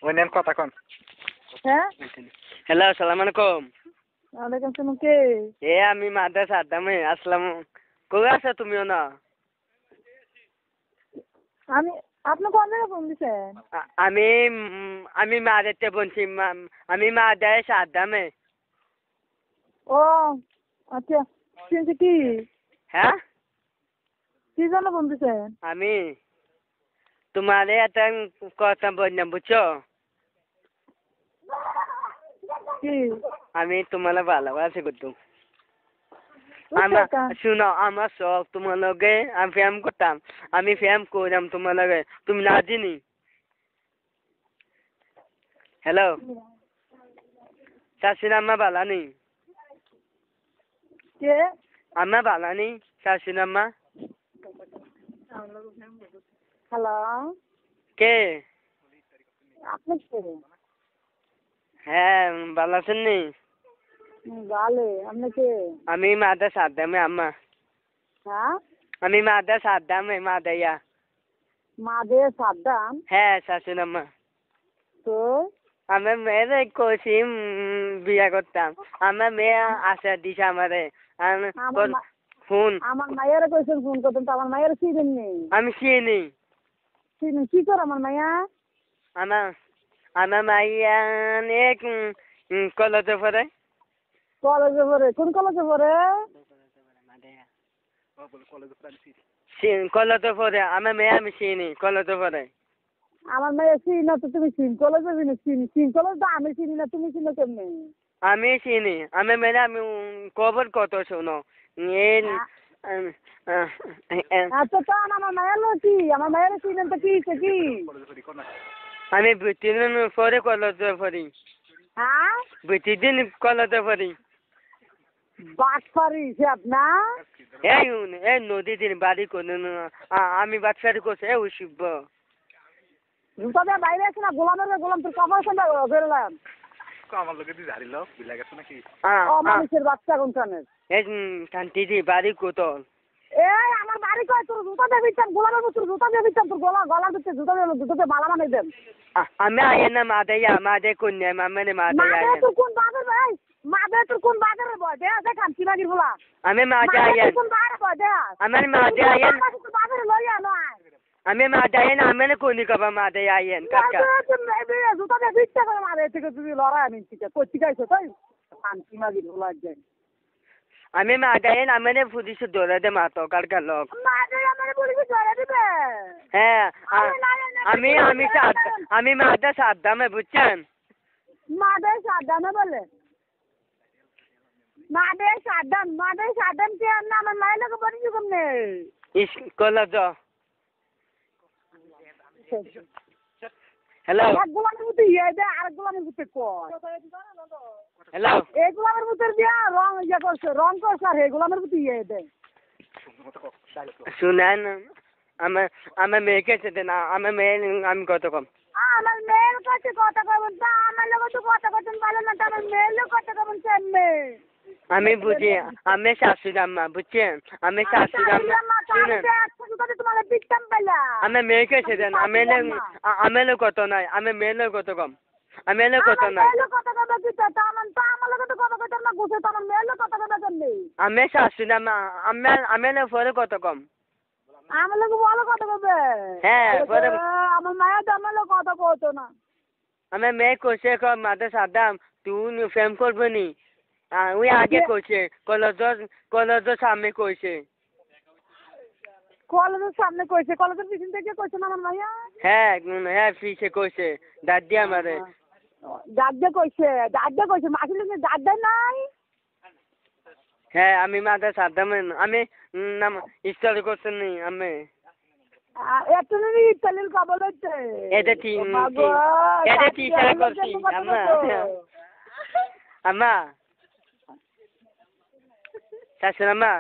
ওনেন কথা কোন হ্যাঁ হ্যালো আসসালামু আলাইকুম ওয়ালাইকুম সালাম কে আমি মাদ্রাসা আদামে আসলাম কই আছো তুমিও না আমি আপনি কোন জায়গায় ফোন দিছেন আমি আমি মাদারতে বলছি আমি মাদ্রাসা আদামে ও আচ্ছা শুনছি কি হ্যাঁ কি জন্য ফোন দিছেন আমি তোমারে একটা কথা বললাম বুঝছো কি আমি তোমার ভালোবাসি করতাম বুঝছো কা? শুনো আমার শখ তোমার লগে আমি ফ্যাম করতাম আমি ফ্যাম করলাম তোমার লগে তুমি না চিনি হ্যালো শাশুড়ি আম্মা ভালো নেই কে আম্মা ভালো নেই শাশুড়ি আম্মা হ্যালো কে আপনি কে হ্যাঁ ভালো আছেন নি ভালো আপনি কে আমি মাদ্রাসা আদামে আম্মা হ্যাঁ আমি মাদ্রাসা আদামে মাদাইয়া মাদে সাদ্দাম হ্যাঁ শাশুড়ি আম্মা তো আমার মেয়ের কষি বিয়া করতাম আমার মেয়ে আশা দিছে আমারে ফোন আমার মায়ের কইছেন ফোন করতেন তো আমার মায়ের চিনেন নেই আমি চিনি চিনেন কি করে আমার মায়া আমার আমার মাইয়া এক কলেজে পড়ে কলেজে পড়ে কোন কলেজে পড়ে কলেজে পড়ে আমার মেয়ে আমি চিনি কলেজে পড়ে আমার মেয়ে চিনি না তো তুমি চিন কলেজে চিনি চিন কলেজ তো আমি চিনি না তুমি চিনো কেমনে আমি চিনি আমি মেয়ে আমি খবর কত শোনো আচ্ছা তো আমার মায়ের কি আমার মায়ের চিনেন তো কি কি আমি প্রতিদিন পরে কলেজে পড়ি হ্যাঁ প্রতিদিন কলেজে পড়ি বাটফারি সে আপনার এই নদী দিন বাড়ি করে আমি বাচ্চারি করছি ওই শিব জুতা দিয়ে বাইরে আছে না গোলাম তোর কাপড় সন্ধ্যা বেরোলাম আমার লোকে দিয়ে ঝাড়িল বিলা গেছে নাকি মানুষের বাচ্চা কোনখানে এই শান্তি বাড়ি কোতল এই আমার বাড়ি কয় তোর জুতা দিয়ে বিচ্ছান গোলামের তোর জুতা দিয়ে বিচ্ছান তোর গলা দিচ্ছে জুতাতে মালা বানাই দেন আমি আইন না মাদে কন্যা মানে মাদে তোর কোন বাজার ভাই মাদে তোর কোন বাজারে বয় দে দেখান কি বাগির বলা আমি মাদে আইন কোন বাজারে বয় দে আমার মাদে আইন বাজারে লইয়া নয় আমি মাদে আইন আমি কোনি কবা মাদে আইন কাকা জুতা দিয়ে বিচ্ছা করে মারে থেকে তুমি লড়াই আমি ঠিক আছে কই গাইছো তাই শান্তি মাগির বলা যায় আমি মাদে আইন আমি পুলিশ ধরে দে মাতো কারকা লোক মাদে আমারে পুলিশ ধরে দিবে হ্যাঁ আমি মাদে সাদ্দামে বুঝছেন মাদে সাদ্দামে বলে মাদে সাদ্দাম কে না আমার মায়ের লোক বলি কেমনে কলেজ হ্যালো এক গোলামের মতো ইয়ে দে আর গোলামের মতো কয় হ্যালো এই গোলামের মতো দিয়া রং করছে আর এই গোলামের মতো ইয়ে দে শুনেন আমার মেয়েকে সেতে না আমার মেয়ে আমি কত কম আমার মেয়ের কাছে কথা কবেন তা আমার লোক তো কথা কথা ভালো না আমার মেয়ের লোক কথা কবেন কেমনে আমি বুঝি আমি শাশুড়ি আম্মা বুঝছেন আমি শাশুড়ি আম্মা শুনেন আমি মেয়েকে সেদেন আমি কত নাই আমি মেয়ের কত কম আমি কত নাই আমি শাশুড়ি আম্মা আমি পরে কত কম আমার লোক বলো কথা কবে হ্যাঁ পরে আমার মায়ের তো আমার লোক কথা বলতো না আমি মেয়ে কোসে মাদে সাদাম তুই ফেম করবে নি ওই আগে কইছে কলেজের সামনে কইছে কলেজের সামনে কইছে কলেজের পিছন থেকে কইছে না আমার মাইয়া হ্যাঁ পিছে কইছে দাদি আমারে দাদা কইছে মাসির দাদা নাই হ্যাঁ আমি মাদে সাদাম আমি নাম স্টাডি করছেন নি আমি এত নিয়ে ইতালির কবল হচ্ছে এটা টিচার করছি আম্মা শাশুড়ি আম্মা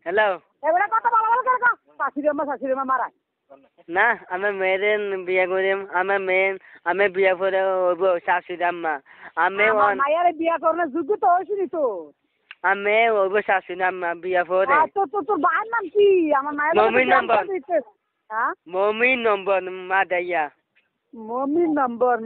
হ্যালো এবারে কথা ভালো ভালো করে শাশুড়ি মা মারা না আমার মেয়ের বিয়ে করে আমি বিয়ে করে শাশুড়ি আম্মা আমি মায়ের বিয়ে করার যোগ্য তো হয়েছিলি তো আমি শাশুড়ি আম্মা বিয়ে করে তোর ভাইয়ের নাম কি আমার মায়ের মমিন নম্বর হ্যাঁ মমিন নম্বর মা দাইয়া মমির নাম্বার